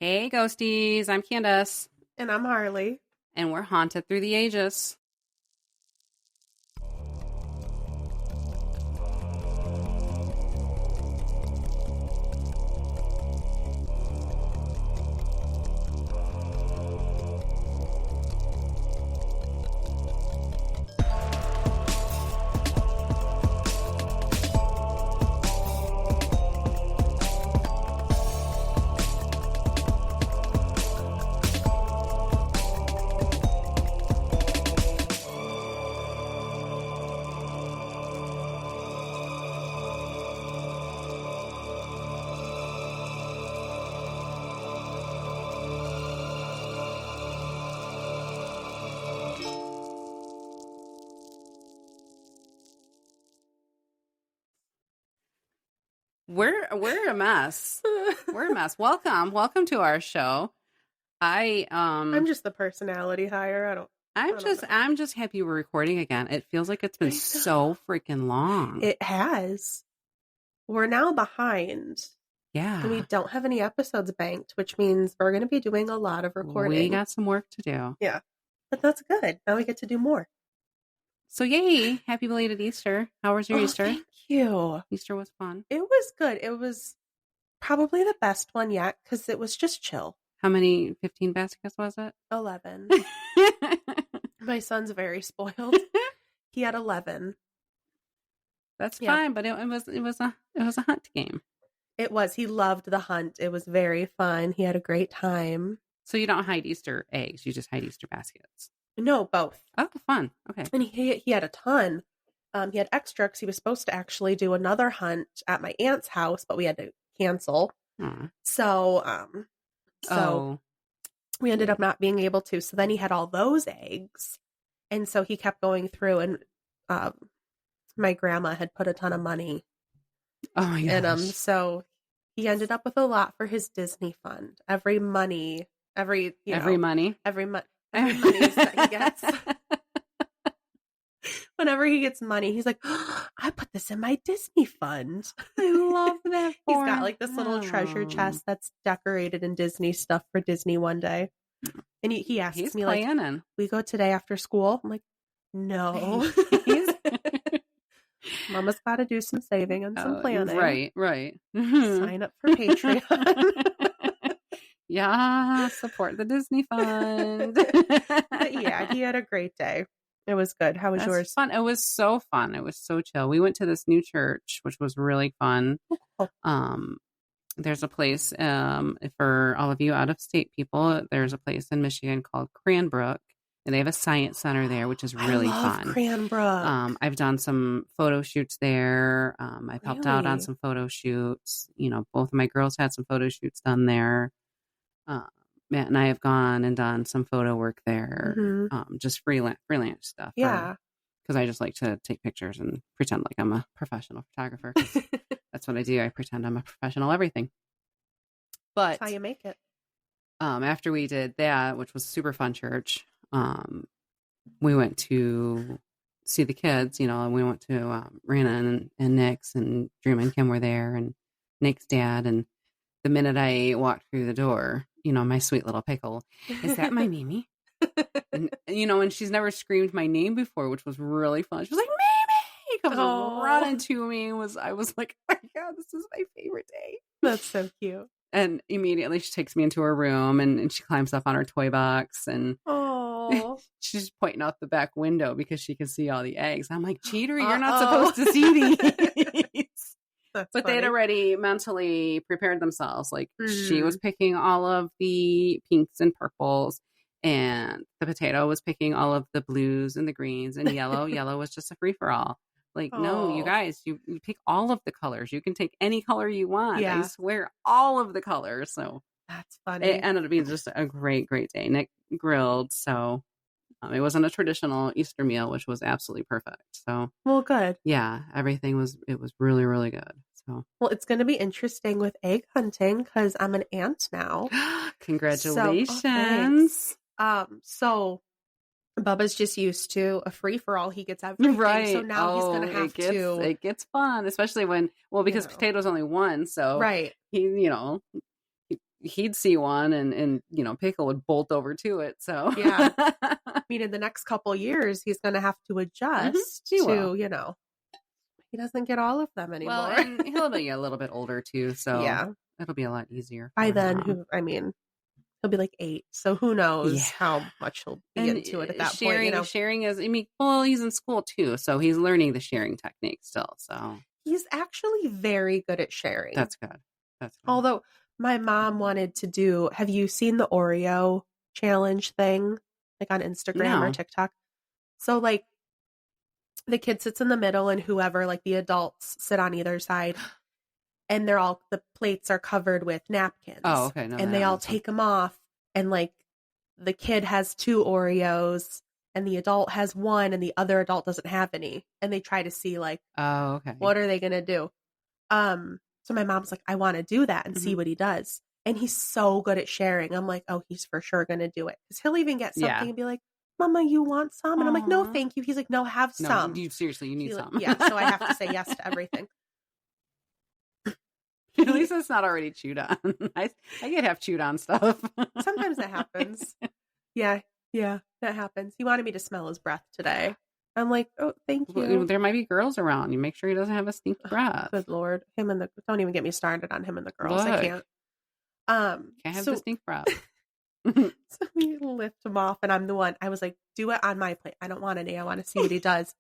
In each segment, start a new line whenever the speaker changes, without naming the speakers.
Hey, ghosties. I'm Candace,
And I'm Harley.
and we're haunted through the ages. We're a mess. We're a mess. Welcome to our show.
I'm just the personality hire.
I'm just happy we're recording again. It feels like it's been so freaking long.
It has. We're now behind.
Yeah.
And we don't have any episodes banked, which means we're going to be doing a lot of recording.
We got some work to do.
Yeah. But that's good. Now we get to do more.
So yay. Happy belated Easter. How was your Easter?
Thank you.
Easter was fun.
It was good. It was probably the best one yet because it was just chill.
How many 15 baskets was it?
11. My son's very spoiled. He had 11.
That's fine, but it was a hunt game.
It was. He loved the hunt. It was very fun. He had a great time.
So you don't hide Easter eggs, you just hide Easter baskets.
No, both.
Oh, fun. Okay.
And he had a ton. He had extra because he was supposed to actually do another hunt at my aunt's house, but we had to cancel.
Aww.
So we ended up not being able to. So then he had all those eggs. And so he kept going through, and my grandma had put a ton of money in them. So he ended up with a lot for his Disney fund. Every money that he gets. Whenever he gets money, he's like, oh, I put this in my Disney fund.
I love that.
He's got like this little treasure chest that's decorated in Disney stuff for Disney one day. And he asks me, like, we go today after school? I'm like, no. Mama's got to do some saving and some planning.
Right.
Sign up for Patreon.
Yeah, support the Disney fund.
But yeah, he had a great day. It was good. How was yours?
Fun. It was so fun. It was so chill. We went to this new church, which was really fun. There's a place, for all of you out of state people, there's a place in Michigan called Cranbrook, and they have a science center there, which is really fun.
Cranbrook.
I've done some photo shoots there. I've helped out on some photo shoots. You know, both of my girls had some photo shoots done there. Matt and I have gone and done some photo work there, just freelance stuff.
Yeah.
Because I just like to take pictures and pretend like I'm a professional photographer. That's what I do. I pretend I'm a professional everything. But
that's how you make it.
After we did that, which was super fun church, we went to see the kids, and we went to Rana and Nick's, and Dream and Kim were there, and Nick's dad. And the minute I walked through the door, my sweet little pickle, is that my Mimi? And she's never screamed my name before, which was really fun. She was like, Mimi! Comes running to me. I was like, oh my God, this is my favorite day.
That's so cute.
And immediately she takes me into her room, and she climbs up on her toy box, and she's pointing out the back window because she can see all the eggs. I'm like, cheater, you're not supposed to see these. But
funny.
they'd already mentally prepared themselves. Like she was picking all of the pinks and purples, and the potato was picking all of the blues and the greens, and yellow. Yellow was just a free for all. Like, no, you guys, you pick all of the colors. You can take any color you want.
Yeah.
I swear, all of the colors. So
that's funny.
It ended up being just a great, great day. Nick grilled, so it wasn't a traditional Easter meal, which was absolutely perfect. So,
well, good.
Yeah, everything was really, really good. So,
well, it's going to be interesting with egg hunting because I'm an aunt now.
Congratulations.
So Bubba's just used to a free for all. He gets everything, right? So now he's going to have to.
It gets fun, especially when potato's only one, so
right.
he he'd see one and Pickle would bolt over to it. So
yeah, I mean, in the next couple years, he's going to have to adjust to, he doesn't get all of them anymore.
Well, and he'll be a little bit older too, so
yeah,
it'll be a lot easier.
By then, he'll be like 8, so who knows how much he'll be into it at that point.
Sharing is, he's in school too, so he's learning the sharing technique still. So
he's actually very good at sharing.
That's good.
Although my mom wanted to do, have you seen the Oreo challenge thing, like on Instagram or TikTok? So like the kid sits in the middle and whoever, like the adults sit on either side, and the plates are covered with napkins.
Oh, okay. No,
and they all take them off, and like the kid has 2 Oreos and the adult has 1 and the other adult doesn't have any, and they try to see like,
oh, okay,
what are they gonna do? So my mom's like, I want to do that and see what he does. And he's so good at sharing. I'm like, oh, he's for sure going to do it. Because he'll even get something and be like, Mama, you want some? And I'm like, no, thank you. He's like, no, have some.
No, you need some.
Yeah, so I have to say yes to everything.
At least it's not already chewed on. I get half chewed on stuff.
Sometimes that happens. Yeah, that happens. He wanted me to smell his breath today. I'm like, oh, thank you.
Well, there might be girls around. You make sure he doesn't have a stinky breath.
Good Lord. Don't even get me started on him and the girls.
Look,
I can't.
Can't have the stink breath.
So we lift him off, and I'm the one. I was like, do it on my plate. I don't want any. I want to see what he does.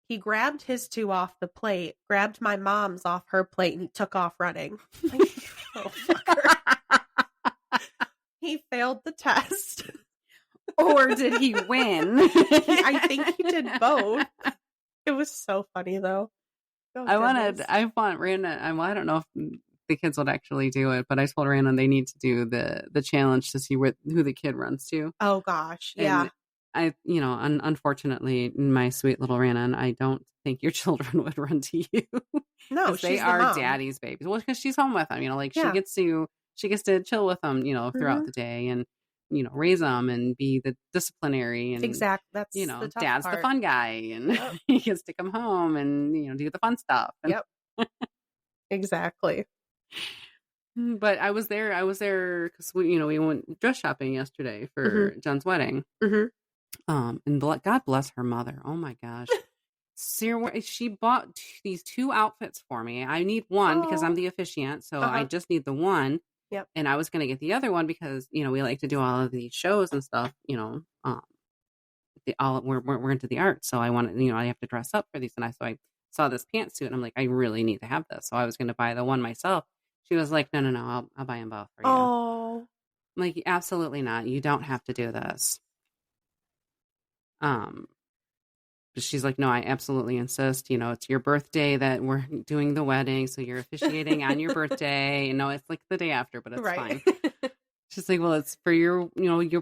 He grabbed his 2 off the plate, grabbed my mom's off her plate, and he took off running. Like, oh, fucker. He failed the test.
Or did he win?
I think he did both. It was so funny though. Oh,
I want Randon. I don't know if the kids would actually do it, but I told Randon they need to do the challenge to see who the kid runs to.
Oh gosh, yeah.
And unfortunately, my sweet little Randon, I don't think your children would run to you.
No,
they are daddy's babies. Well, because she's home with them, she gets to chill with them, throughout the day and. Raise them and be the disciplinary and
exactly. That's
the dad's part. The fun guy and he gets to come home and do the fun stuff.
Yep. Exactly.
But I was there because we went dress shopping yesterday for Jen's wedding. And God bless her mother. Oh my gosh. She bought these 2 outfits for me. I need one because I'm the officiant, so I just need the one.
Yep.
And I was going to get the other one because, we like to do all of these shows and stuff, we're into the arts. So I wanted, I have to dress up for these. And so I saw this pantsuit and I'm like, I really need to have this. So I was going to buy the one myself. She was like, no, I'll buy them both for you.
Oh,
I'm like, absolutely not. You don't have to do this. But she's like, no, I absolutely insist. It's your birthday that we're doing the wedding. So you're officiating on your birthday. And no, it's like the day after, but it's fine. She's like, well, it's for your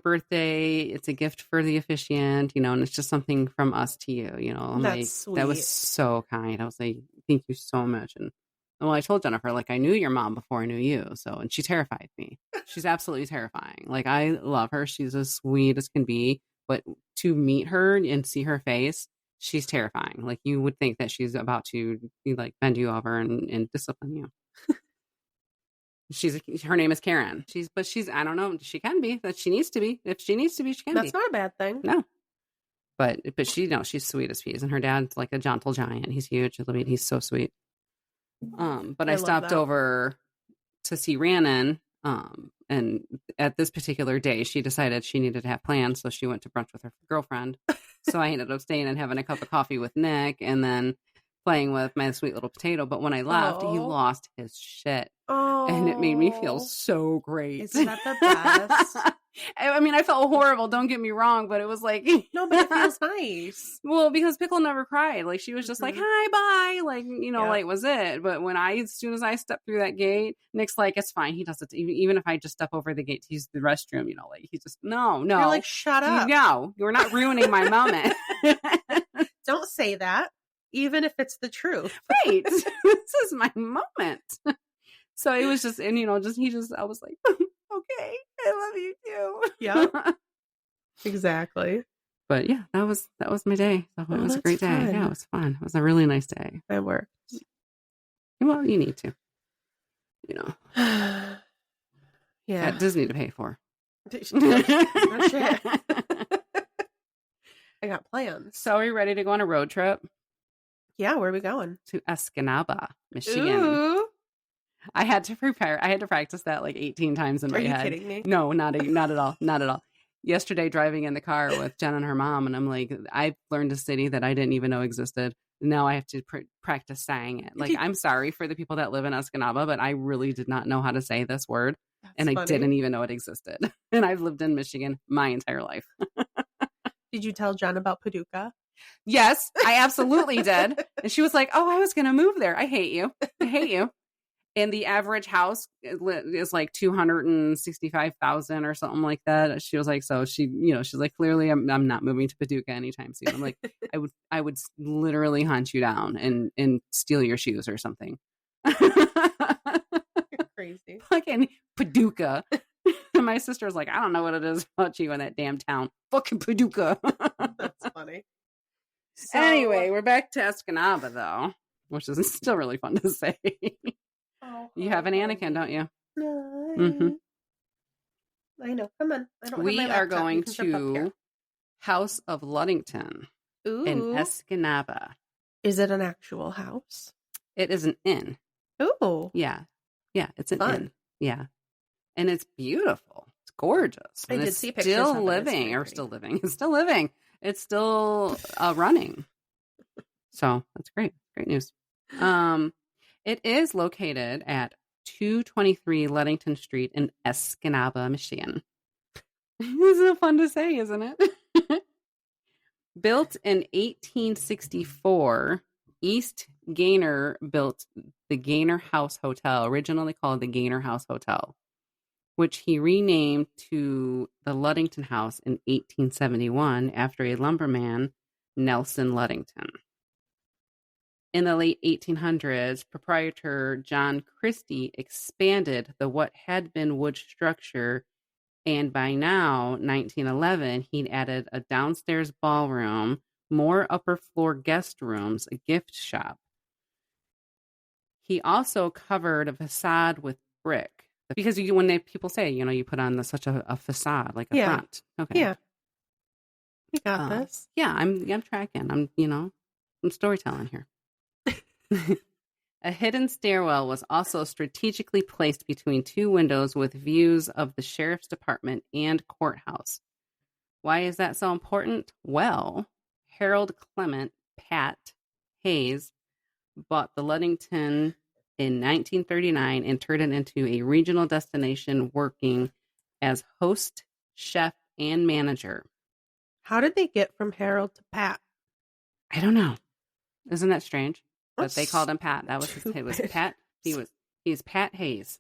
birthday. It's a gift for the officiant, and it's just something from us to you, I'm
That's
like,
sweet.
That was so kind. I was like, thank you so much. And well, I told Jennifer, like, I knew your mom before I knew you. So, and she terrified me. She's absolutely terrifying. Like, I love her. She's as sweet as can be. But to meet her and see her face, she's terrifying. Like, you would think that she's about to like bend you over and discipline you. Her name is Karen. I don't know. She can be. That she needs to be. If she needs to be, she can be.
That's not a bad thing.
No. But she's sweet as peas, and her dad's like a gentle giant. He's huge. He's so sweet. But I stopped over to see Rhiannon. And at this particular day, she decided she needed to have plans, so she went to brunch with her girlfriend. So I ended up staying and having a cup of coffee with Nick, and then playing with my sweet little potato. But when I left, he lost his shit. Oh. And it made me feel so great.
Isn't that the best?
I felt horrible. Don't get me wrong, but it was like
no, but it feels nice.
Well, because Pickle never cried. Like, she was just like, "Hi, bye," like like was it. But as soon as I stepped through that gate, Nick's like, "It's fine." He does it even if I just step over the gate to use the restroom. Like, he's just no.
You're like, shut up.
No, you're not ruining my moment.
Don't say that, even if it's the truth.
Right. This is my moment. So it was just, and I was like, okay, I love you too.
Yeah. Exactly.
But yeah, that was my day. So it was a great day. Yeah, it was fun. It was a really nice day.
It worked.
Well, you need to.
Yeah.
Got Disney to pay for.
No shit. I got plans.
So are you ready to go on a road trip?
Yeah, where are we going?
To Escanaba, Michigan.
Ooh.
I had to prepare. I had to practice that like 18 times in my head.
Are you kidding me?
No, not at all. Not at all. Yesterday, driving in the car with Jen and her mom, and I'm like, I learned a city that I didn't even know existed. Now I have to practice saying it. Like, I'm sorry for the people that live in Escanaba, but I really did not know how to say this word. That's funny. I didn't even know it existed. And I've lived in Michigan my entire life.
Did you tell Jen about Paducah?
Yes, I absolutely did. And she was like, oh, I was going to move there. I hate you. I hate you. And the average house is like 265,000 or something like that. She was like, so she, she's like, clearly I'm not moving to Paducah anytime soon. I'm like, I would literally hunt you down and steal your shoes or something.
You're crazy.
Fucking Paducah. And my sister was like, I don't know what it is about you in that damn town. Fucking Paducah.
That's funny.
So, anyway, we're back to Escanaba though, which is still really fun to say. You have an Anakin, don't you?
No.
Mm-hmm.
I know. Come on. I don't
we
have my
are
laptop.
going to House of Ludington in Escanaba.
Is it an actual house?
It is an inn.
Ooh.
Yeah. Yeah, it's an inn. Yeah. And it's beautiful. It's gorgeous.
I did see pictures
still living. It's still living. It's still running. So that's great. Great news. It is located at 223 Ludington Street in Escanaba, Michigan. This is fun to say, isn't it? Built in 1864, East Gaynor built the Gaynor House Hotel, originally called the Gaynor House Hotel, which he renamed to the Ludington House in 1871 after a lumberman, Nelson Ludington. In the late 1800s, proprietor John Christie expanded the what had been wood structure, and by now, 1911, he'd added a downstairs ballroom, more upper floor guest rooms, a gift shop. He also covered a facade with brick. Because when people say, you put on such a facade, like a front. Okay.
Yeah. You got this.
Yeah, I'm tracking. I'm storytelling here. A hidden stairwell was also strategically placed between two windows with views of the sheriff's department and courthouse. Why is that so important? Well, Harold Clement Pat Hayes bought the Ludington in 1939 and turned it into a regional destination, working as host, chef, and manager.
How did they get from Harold to Pat?
I don't know. Isn't that strange? But they called him Pat. That was it was Pat. He's Pat Hayes.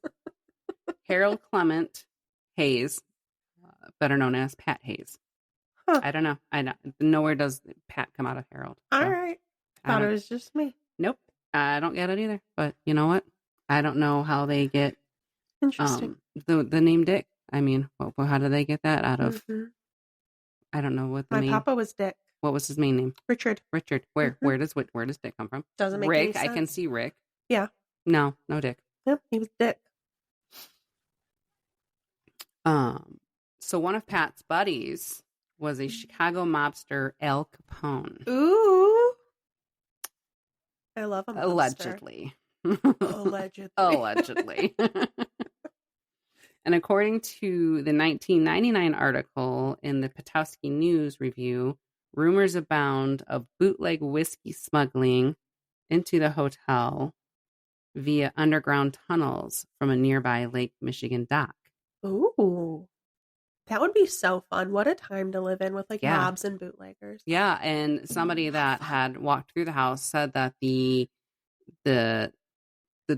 Harold Clement Hayes, better known as Pat Hayes. Huh. I don't know. Nowhere does Pat come out of Harold.
So. All right. Thought it was just me.
Nope. I don't get it either. But you know what? I don't know how they get
interesting
the name Dick. I mean, how do they get that out of? Mm-hmm. I don't know what the
My
name.
papa was Dick.
What was his main name?
Richard.
Where? Mm-hmm. Where does Dick come from?
Doesn't make
Rick.
Any sense.
I can see Rick.
Yeah.
No Dick.
Yep, he was Dick.
So one of Pat's buddies was a Chicago mobster, Al Capone.
Ooh. I love him.
Allegedly.
Allegedly.
And according to the 1999 article in the Petoskey News Review, rumors abound of bootleg whiskey smuggling into the hotel via underground tunnels from a nearby Lake Michigan dock.
Ooh. That would be so fun. What a time to live in with mobs and bootleggers.
Yeah, and somebody that had walked through the house said that the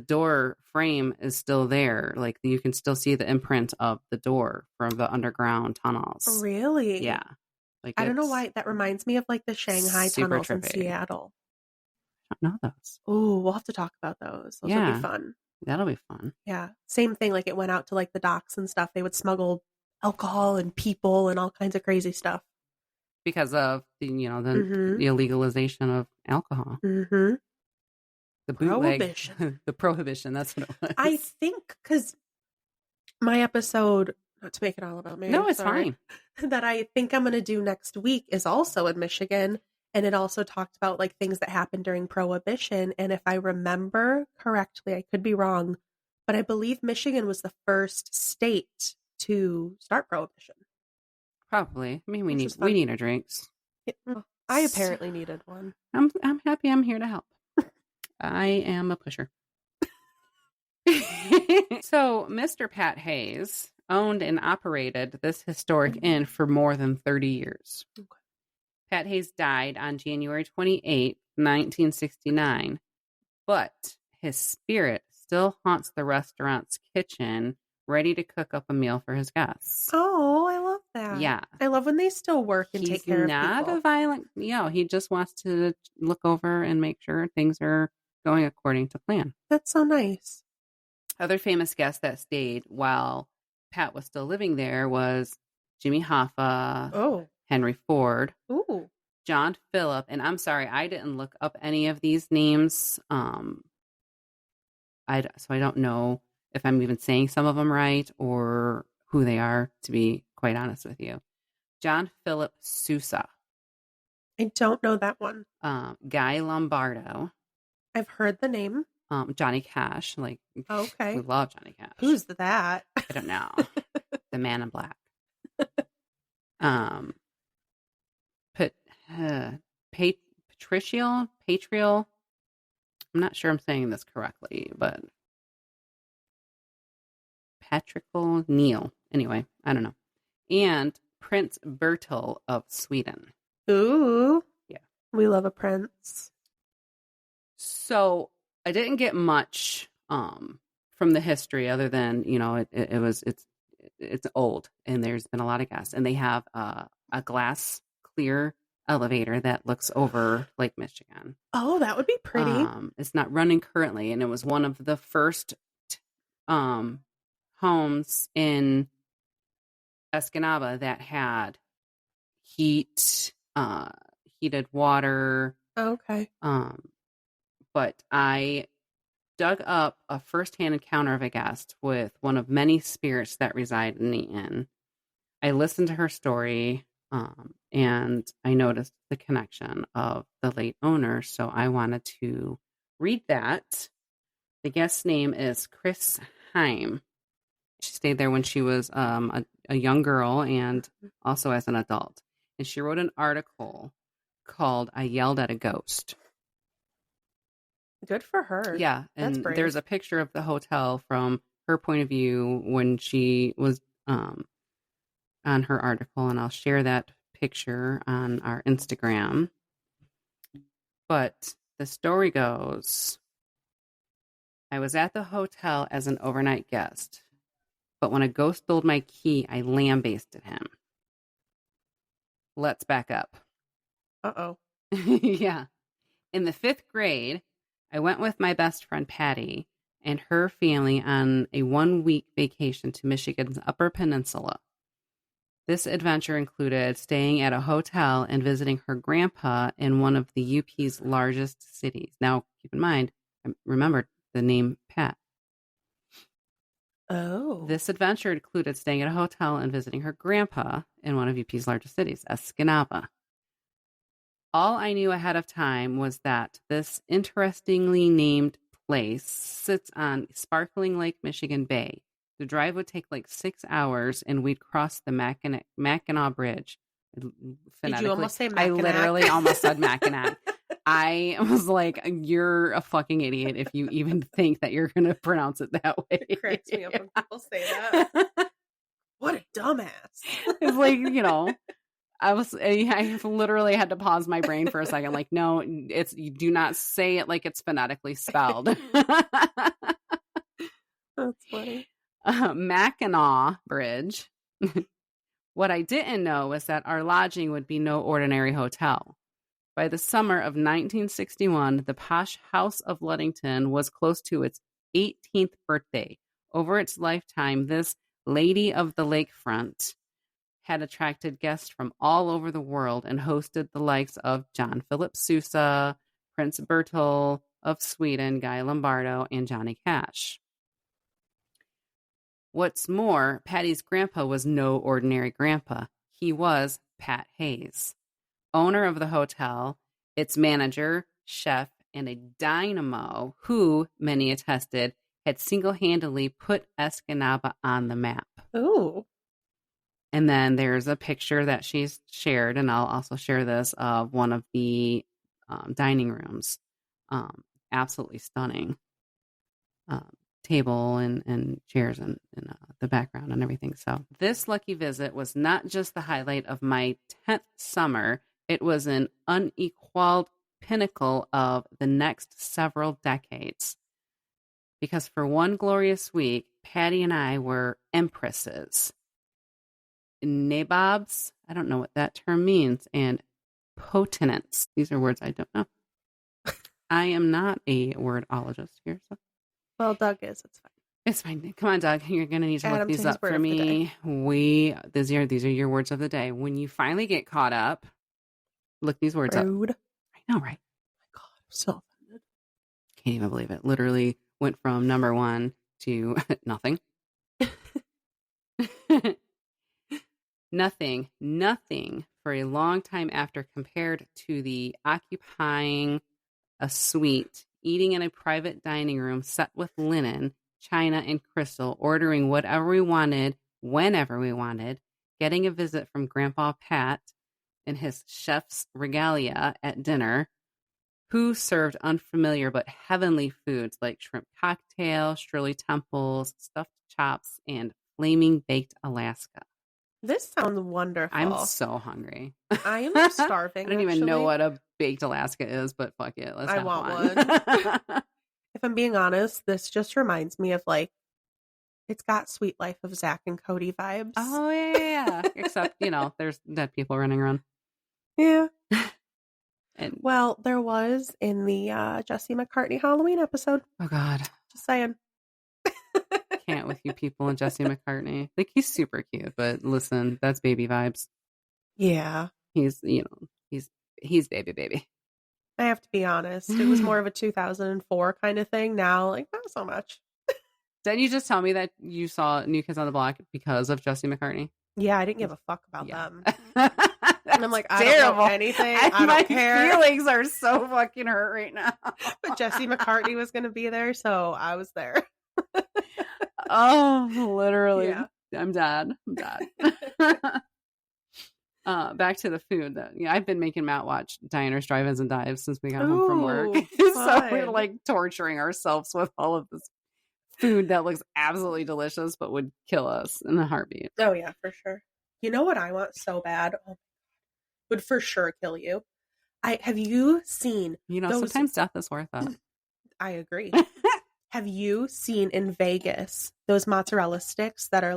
door frame is still there. Like you can still see the imprint of the door from the underground tunnels.
Really?
Yeah.
I don't know why that reminds me of the Shanghai tunnels in Seattle.
I don't know those.
Oh, we'll have to talk about those. Those would be fun.
That'll be fun.
Yeah. Same thing. It went out to the docks and stuff. They would smuggle alcohol and people and all kinds of crazy stuff.
Because of the illegalization of alcohol.
Mm-hmm.
The bootleg, prohibition. The prohibition. That's what it was.
I think because My episode, not to make it all about me,
No, it's
sorry,
fine.
that I think I'm going to do next week is also in Michigan. And it also talked about like things that happened during Prohibition. And if I remember correctly, I could be wrong, but I believe Michigan was the first state to start Prohibition.
Probably. I mean, we
Which
need our drinks.
Well, I apparently needed one.
I'm happy I'm here to help. I am a pusher. So, Mr. Pat Hayes owned and operated this historic inn for more than 30 years.
Okay.
Pat Hayes died on January 28, 1969, but his spirit still haunts the restaurant's kitchen, ready to cook up a meal for his guests.
Oh, I love that.
Yeah.
I love when they still work and take care of people.
He's not a violent, he just wants to look over and make sure things are going according to plan.
That's so nice.
Other famous guests that stayed while Pat was still living there was Jimmy Hoffa, Henry Ford, John Phillip, and I'm sorry, I didn't look up any of these names. So I don't know if I'm even saying some of them right or who they are, to be quite honest with you. John Philip Sousa.
I don't know that one.
Guy Lombardo.
I've heard the name.
Johnny Cash. Like,
okay.
We love Johnny Cash.
Who's that?
I don't know. The Man in Black. Patrial. I'm not sure I'm saying this correctly, but Patrickle Neil. Anyway, I don't know. And Prince Bertil of Sweden.
Ooh.
Yeah.
We love a prince.
So I didn't get much from the history other than, it's old and there's been a lot of guests, and they have a glass clear elevator that looks over Lake Michigan.
Oh, that would be pretty.
It's not running currently, and it was one of the first homes in Escanaba that had heated water.
Okay.
But I dug up a firsthand encounter of a guest with one of many spirits that reside in the inn. I listened to her story, and I noticed the connection of the late owner, so I wanted to read that. The guest's name is Chris Heim. She stayed there when she was a young girl and also as an adult. And she wrote an article called I Yelled at a Ghost.
Good for her.
Yeah, and there's a picture of the hotel from her point of view when she was on her article, and I'll share that picture on our Instagram. But the story goes, I was at the hotel as an overnight guest, but when a ghost stole my key, I lambasted him. Let's back up.
Uh-oh.
Yeah. In the 5th grade, I went with my best friend Patty and her family on a 1-week vacation to Michigan's Upper Peninsula. This adventure included staying at a hotel and visiting her grandpa in one of the UP's largest cities. Now, keep in mind, remember the name Pat.
Oh.
This adventure included staying at a hotel and visiting her grandpa in one of UP's largest cities, Escanaba. All I knew ahead of time was that this interestingly named place sits on sparkling Lake Michigan Bay. The drive would take like 6 hours, and we'd cross the Mackinac Bridge.
Did you almost say Mackinac?
I literally almost said Mackinac. I was like, you're a fucking idiot if you even think that you're going to pronounce it that way.
It cracks me up when people say that. What a dumbass.
It's like, I literally had to pause my brain for a second. Like, no, you do not say it like it's phonetically spelled.
That's funny.
Mackinac Bridge. What I didn't know was that our lodging would be no ordinary hotel. By the summer of 1961, the posh house of Ludington was close to its 18th birthday. Over its lifetime, this lady of the lakefront had attracted guests from all over the world and hosted the likes of John Philip Sousa, Prince Bertil of Sweden, Guy Lombardo, and Johnny Cash. What's more, Patty's grandpa was no ordinary grandpa. He was Pat Hayes, owner of the hotel, its manager, chef, and a dynamo who, many attested, had single-handedly put Escanaba on the map.
Ooh.
And then there's a picture that she's shared, and I'll also share this, of one of the dining rooms. Absolutely stunning. Table and chairs and the background and everything. So this lucky visit was not just the highlight of my 10th summer. It was an unequaled pinnacle of the next several decades. Because for one glorious week, Patty and I were empresses, nabobs, I don't know what that term means, and potenents. These are words I don't know. I am not a wordologist here, so.
Well, Doug is. It's fine.
It's fine. Come on, Doug. You're going to need to look these up for me. These are your words of the day. When you finally get caught up, look these words up. I know, right?
Oh my God, I'm so offended.
Can't even believe it. Literally went from number one to nothing. Nothing for a long time after, compared to the occupying a suite, eating in a private dining room set with linen, china, and crystal, ordering whatever we wanted, whenever we wanted, getting a visit from Grandpa Pat and his chef's regalia at dinner, who served unfamiliar but heavenly foods like shrimp cocktail, Shirley Temples, stuffed chops, and flaming baked Alaska.
This sounds wonderful.
I'm so hungry.
I am starving.
I don't even know what a baked Alaska is, but fuck it. Let's have
want
one.
If I'm being honest, this just reminds me of it's got Sweet Life of Zach and Cody vibes.
Oh, yeah. Except, there's dead people running around.
Yeah.
And
well, there was in the Jesse McCartney Halloween episode.
Oh, God.
Just saying.
Can't with you people and Jesse McCartney. He's super cute, but listen, that's baby vibes.
Yeah.
He's baby.
I have to be honest. It was more of a 2004 kind of thing. Now, not so much.
Didn't you just tell me that you saw New Kids on the Block because of Jesse McCartney?
Yeah, I didn't give a fuck about them.
And
I'm like, I don't know anything. I don't care.
My feelings are so fucking hurt right now.
But Jesse McCartney was going to be there, so I was there.
Oh, literally.
Yeah.
I'm dead. Back to the food. I've been making Matt watch Diners, Drive-Ins, and Dives since we got home from work. So we're torturing ourselves with all of this food that looks absolutely delicious, but would kill us in a heartbeat.
Oh, yeah, for sure. You know what I want so bad? Oh, would for sure kill you. Have you seen?
Sometimes death is worth it.
I agree. Have you seen in Vegas those mozzarella sticks that are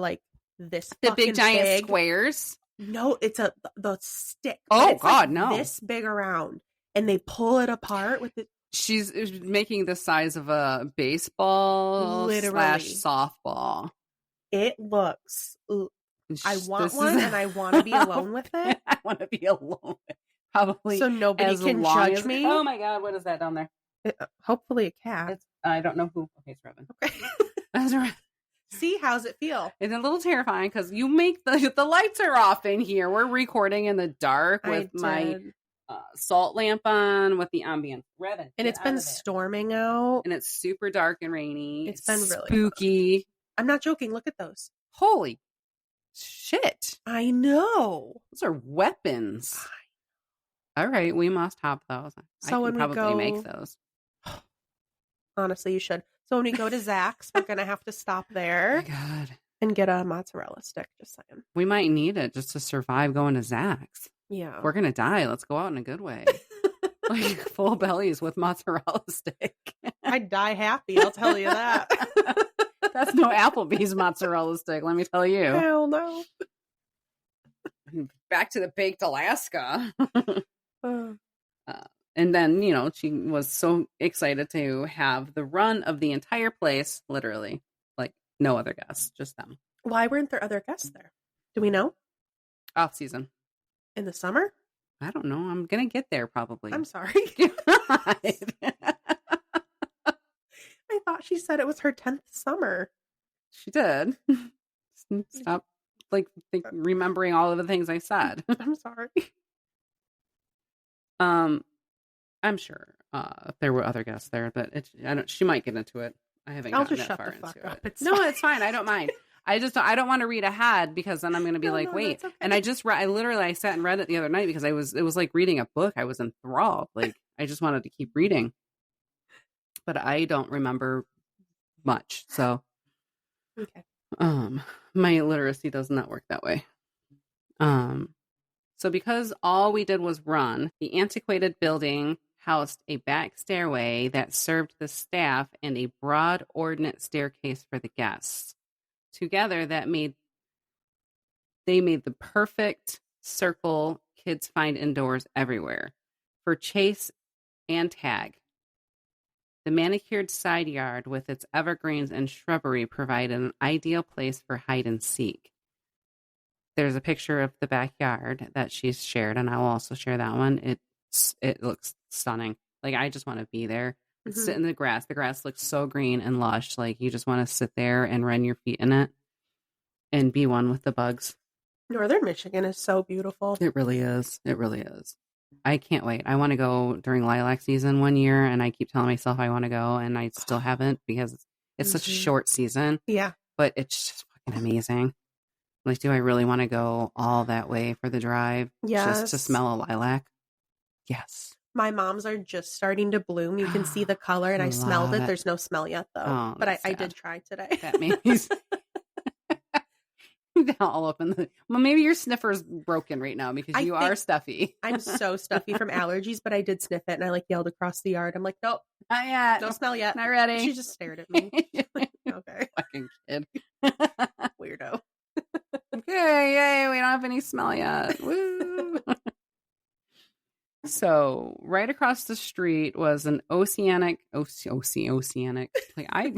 this?
The big giant squares.
No, it's the stick.
Oh God, no!
This big around, and they pull it apart with the.
She's making the size of a baseball / softball.
It looks. I want one, and I want to be alone with it.
I want to be alone. Probably
so nobody can judge me.
Oh my God, what is that down there?
Hopefully a cat.
I don't know who. Okay, it's Robin. Okay. That's right.
See, how's it feel?
It's a little terrifying because you make the lights are off in here. We're recording in the dark with my salt lamp on with the ambient revving.
And it's been storming out.
And it's super dark and rainy.
It's been really
spooky.
Fun. I'm not joking. Look at those.
Holy shit.
I know.
Those are weapons. All right, we must have those.
So
I can probably make those.
Honestly, you should. So when we go to Zach's, we're going to have to stop there.
Oh my God.
And get a mozzarella stick, just saying.
We might need it just to survive going to Zach's.
Yeah.
If we're going to die. Let's go out in a good way. Full bellies with mozzarella stick.
I'd die happy, I'll tell you that.
That's no Applebee's mozzarella stick, let me tell you.
Hell no.
Back to the baked Alaska. And then, she was so excited to have the run of the entire place, literally. No other guests, just them.
Why weren't there other guests there? Do we know?
Off season.
In the summer?
I don't know. I'm going to get there probably.
I'm sorry. I thought she said it was her 10th summer.
She did. Stop, like, remembering all of the things I said.
I'm sorry.
I'm sure there were other guests there, but she might get into it. I haven't gotten that far into it. It's fine. I don't mind. I don't want to read ahead because then I'm going to be wait. Okay. And I sat and read it the other night because it was like reading a book. I was enthralled. Like, I just wanted to keep reading. But I don't remember much. So,
okay.
My literacy does not work that way. So because all we did was run, the antiquated building housed a back stairway that served the staff and a broad ordnance staircase for the guests. Together, they made the perfect circle kids find indoors everywhere for chase and tag. The manicured side yard with its evergreens and shrubbery provided an ideal place for hide and seek. There's a picture of the backyard that she's shared, and I will also share that one. It looks stunning. Like, I just want to be there. Mm-hmm. Sit in the grass. The grass looks so green and lush. Like, you just want to sit there and run your feet in it and be one with the bugs.
Northern Michigan is so beautiful.
It really is. It really is. I can't wait. I want to go during lilac season one year, and I keep telling myself I want to go, and I still haven't because it's such a short season.
Yeah.
But it's just fucking amazing. Like, do I really want to go all that way for the drive?
Yes.
Just to smell a lilac? Yes.
My mom's are just starting to bloom. You can see the color, and I smelled it. There's no smell yet, though.
Oh,
but I did try today.
That means all up in the... Well, maybe your sniffer's broken right now because you are stuffy.
I'm so stuffy from allergies, but I did sniff it, and I yelled across the yard. I'm like, nope.
Not yet.
No smell yet.
Not ready.
She just stared at me. Okay.
Fucking kid.
Weirdo.
Okay, yay, we don't have any smell yet. Woo. So, right across the street was an oceanic. Like, I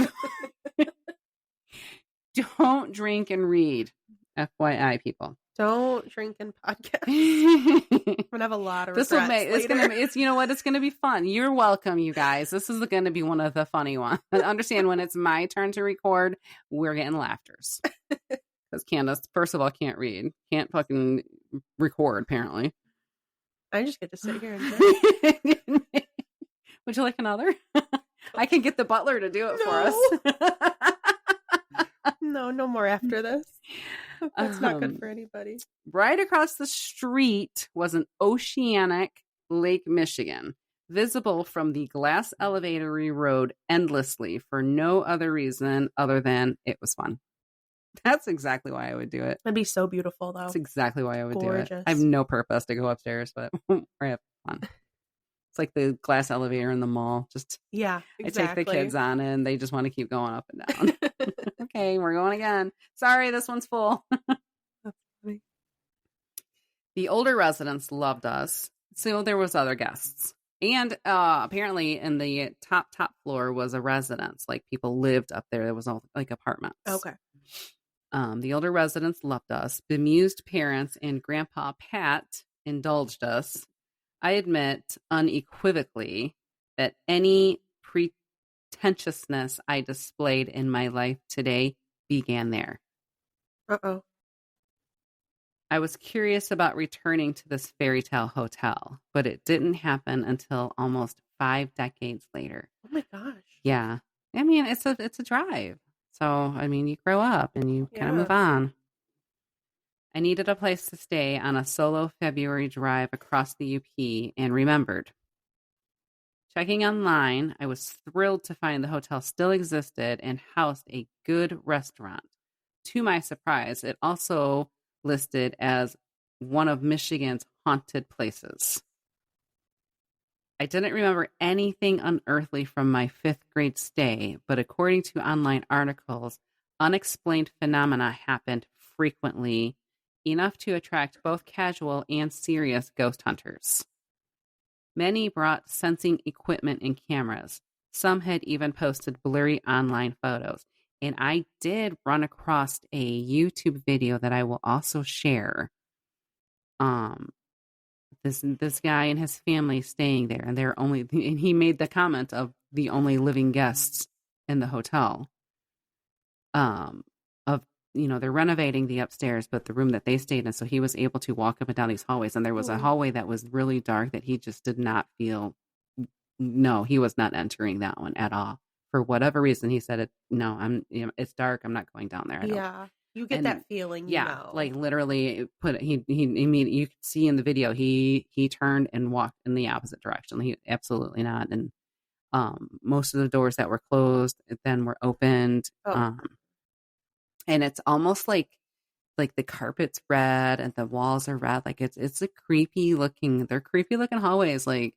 don't drink and read. FYI, people.
Don't drink and podcast. I'm gonna have a lot of regrets
it's you know what? It's gonna be fun. You're welcome, you guys. This is gonna be one of the funny ones. Understand, when it's my turn to record, we're getting laughters. Because Candace, first of all, can't read. Can't fucking record, apparently.
I just get to sit here and
Would you like another? I can get the butler to do it for us.
No more after this. That's not good for anybody.
Right across the street was an oceanic Lake Michigan, visible from the glass elevator we rode endlessly for no other reason other than it was fun. That's exactly why I would do it.
It'd be so beautiful, though.
That's exactly why I would do it. I have no purpose to go upstairs, but I have fun. It's like the glass elevator in the mall. Just
exactly.
I take the kids on and they just want to keep going up and down. Okay, we're going again. Sorry, this one's full.
That's funny.
The older residents loved us, so there was other guests. And apparently in the top floor was a residence. Like, people lived up there. There was all like apartments.
Okay.
The older residents loved us. Bemused parents and Grandpa Pat indulged us. I admit unequivocally that any pretentiousness I displayed in my life today began there.
Uh-oh.
I was curious about returning to this fairy tale hotel, but it didn't happen until almost 5 decades later.
Oh my gosh.
Yeah. I mean, it's a drive. So, I mean, you grow up and you kind of move on. I needed a place to stay on a solo February drive across the UP and remembered. Checking online, I was thrilled to find the hotel still existed and housed a good restaurant. To my surprise, it also listed as one of Michigan's haunted places. I didn't remember anything unearthly from my 5th grade stay, but according to online articles, unexplained phenomena happened frequently, enough to attract both casual and serious ghost hunters. Many brought sensing equipment and cameras. Some had even posted blurry online photos. And I did run across a YouTube video that I will also share. This guy and his family staying there, and he made the comment of the only living guests in the hotel. of, they're renovating the upstairs, but the room that they stayed in. So he was able to walk up and down these hallways. And there was a hallway that was really dark that he just did not feel. No, he was not entering that one at all. For whatever reason, he said, it's dark. I'm not going down there.
You get that feeling.
Yeah. Like literally you could see in the video, he turned and walked in the opposite direction. He absolutely not. And most of the doors that were closed then were opened. And it's almost like the carpet's red and the walls are red. Like it's a creepy looking hallways. Like,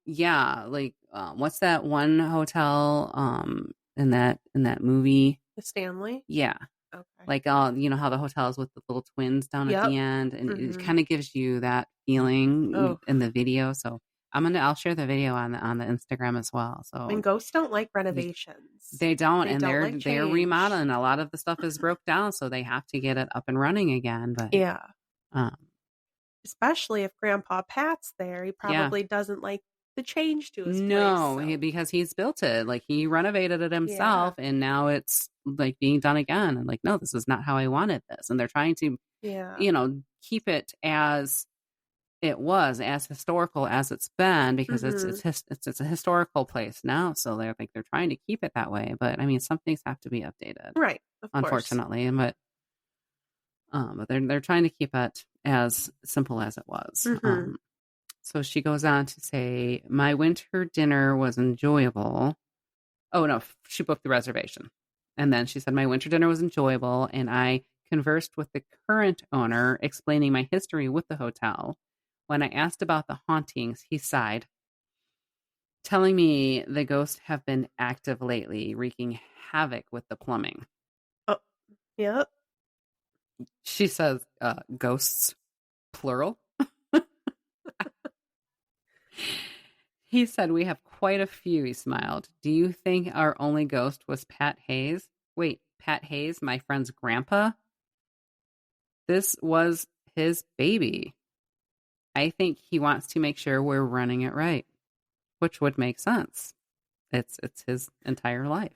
yeah. Like, what's that one hotel, in that movie?
The Stanley?
Yeah. Okay. Like, how the hotels with the little twins down at the end, and it kind of gives you that feeling in the video. So I'll share the video on the Instagram as well. So,
and ghosts don't like renovations.
They don't, and they're remodeling. A lot of the stuff is broke down, so they have to get it up and running again. But
yeah, especially if Grandpa Pat's there, he probably doesn't like the change to his place.
No, because he's built it. Like, he renovated it himself, and now it's like being done again. And like, no, this is not how I wanted this. And they're trying to, keep it as it was, as historical as it's been, because it's a historical place now. So they're trying to keep it that way. But I mean, some things have to be updated,
right?
Unfortunately, but they're trying to keep it as simple as it was. So she goes on to say, my winter dinner was enjoyable. Oh no, she booked the reservation. And then she said, my winter dinner was enjoyable, and I conversed with the current owner, explaining my history with the hotel. When I asked about the hauntings, he sighed, telling me the ghosts have been active lately, wreaking havoc with the plumbing.
Oh, yep.
She says, ghosts, plural. He said, we have quite a few, he smiled. Do you think our only ghost was Pat Hayes? Wait, Pat Hayes, my friend's grandpa? This was his baby. I think he wants to make sure we're running it right, which would make sense. It's his entire life.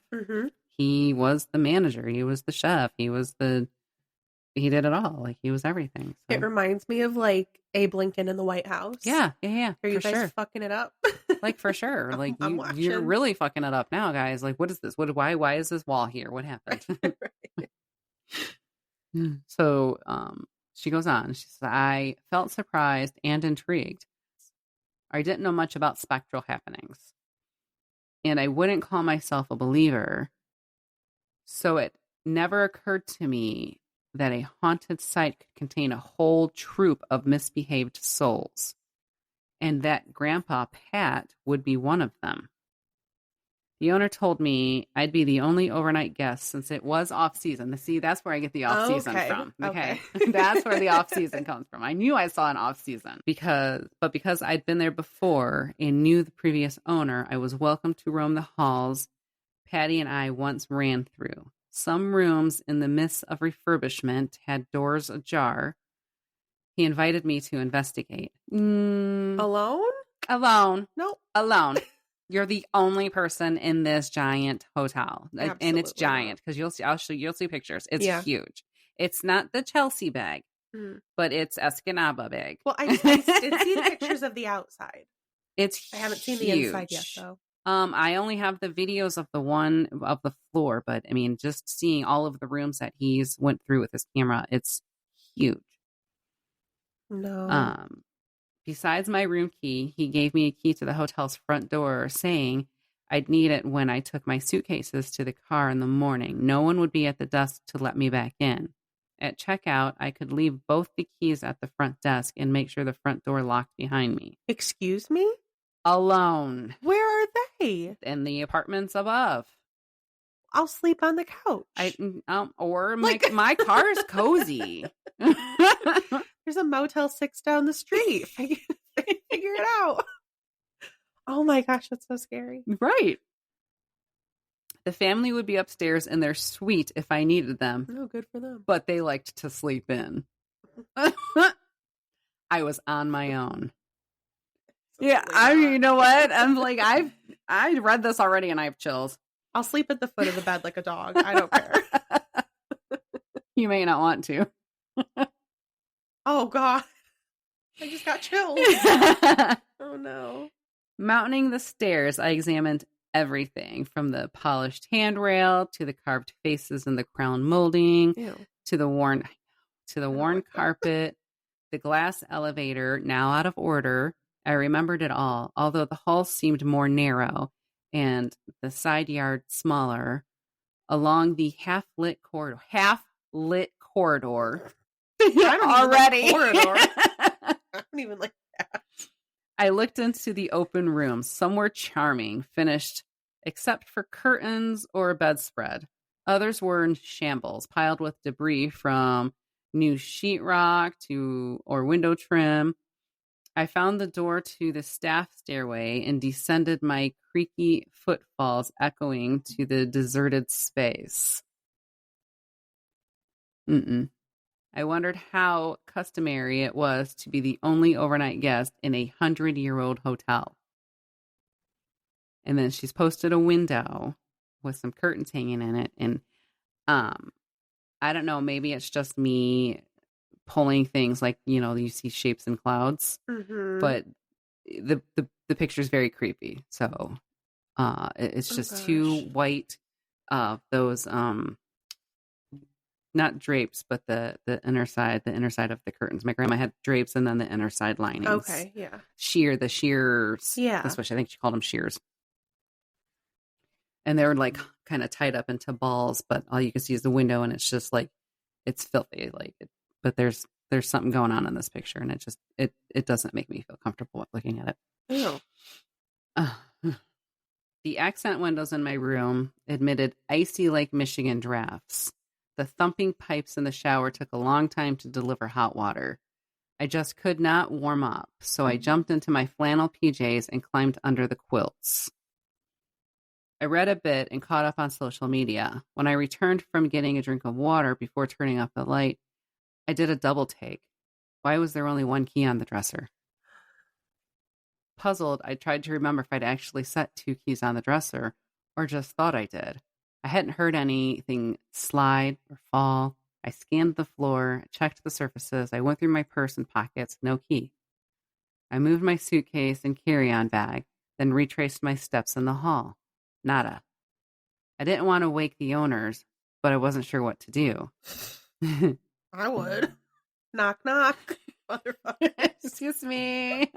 He was the manager. He was the chef. He did it all. Like, he was everything. So.
It reminds me of like Abe Lincoln in the White House.
Yeah.
Are you guys fucking it up?
Like, for sure. Like, you're really fucking it up now, guys. Like, what is this? Why is this wall here? What happened? So, she goes on. She says, I felt surprised and intrigued. I didn't know much about spectral happenings, and I wouldn't call myself a believer. So it never occurred to me that a haunted site could contain a whole troop of misbehaved souls, and that Grandpa Pat would be one of them. The owner told me I'd be the only overnight guest since it was off-season. See, that's where I get the off-season from. Okay. That's where the off-season comes from. I knew I saw an off-season because I'd been there before and knew the previous owner, I was welcome to roam the halls Patty and I once ran through. Some rooms in the midst of refurbishment had doors ajar. He invited me to investigate.
Alone?
Nope. Alone. You're the only person in this giant hotel. Absolutely. And it's giant because you'll see pictures. It's huge. It's not the Chelsea bag, but it's Escanaba bag.
Well, I did see the pictures of the outside.
I
haven't seen the inside yet, though.
I only have the videos of the one of the floor, but I mean, just seeing all of the rooms that he's went through with his camera, it's huge.
No.
Besides my room key, he gave me a key to the hotel's front door, saying I'd need it when I took my suitcases to the car in the morning. No one would be at the desk to let me back in. At checkout, I could leave both the keys at the front desk and make sure the front door locked behind me.
Excuse me?
Alone.
Where are they?
In the apartments above.
I'll sleep on the couch.
My car is cozy.
There's a Motel 6 down the street. Figure it out. Oh my gosh, that's so scary.
Right. The family would be upstairs in their suite if I needed them.
Oh, good for them.
But they liked to sleep in. I was on my own. Yeah, you know what? I'm like, I read this already and I have chills.
I'll sleep at the foot of the bed like a dog. I don't care.
You may not want to.
Oh, God. I just got chills. Oh, no.
Mounting the stairs, I examined everything from the polished handrail to the carved faces in the crown molding.
Ew.
to the worn carpet, the glass elevator, now out of order. I remembered it all, although the hall seemed more narrow and the side yard smaller. Along the half-lit corridor. I don't already.
Even like corridor. I don't even like that.
I looked into the open room. Some were charming, finished, except for curtains or a bedspread. Others were in shambles, piled with debris from new sheetrock or window trim. I found the door to the staff stairway and descended, my creaky footfalls echoing to the deserted space. I wondered how customary it was to be the only overnight guest in a 100-year-old hotel. And then she's posted a window with some curtains hanging in it. And I don't know, maybe it's just me pulling things like, you see shapes in clouds.
Mm-hmm.
But the picture is very creepy. So it's just two white, those, not drapes, but the inner side of the curtains. My grandma had drapes and then the inner side linings.
Okay, yeah.
The shears.
Yeah.
That's what I think she called them, shears. And they were like kind of tied up into balls, but all you can see is the window, and it's just like, it's filthy. But there's something going on in this picture, and it doesn't make me feel comfortable looking at it.
Ew.
The accent windows in my room admitted icy Lake Michigan drafts. The thumping pipes in the shower took a long time to deliver hot water. I just could not warm up, so I jumped into my flannel PJs and climbed under the quilts. I read a bit and caught up on social media. When I returned from getting a drink of water before turning off the light, I did a double take. Why was there only one key on the dresser? Puzzled, I tried to remember if I'd actually set 2 keys on the dresser or just thought I did. I hadn't heard anything slide or fall. I scanned the floor, checked the surfaces. I went through my purse and pockets, no key. I moved my suitcase and carry-on bag, then retraced my steps in the hall. Nada. I didn't want to wake the owners, but I wasn't sure what to do.
I would. Knock, knock. Motherfucker.
Excuse me.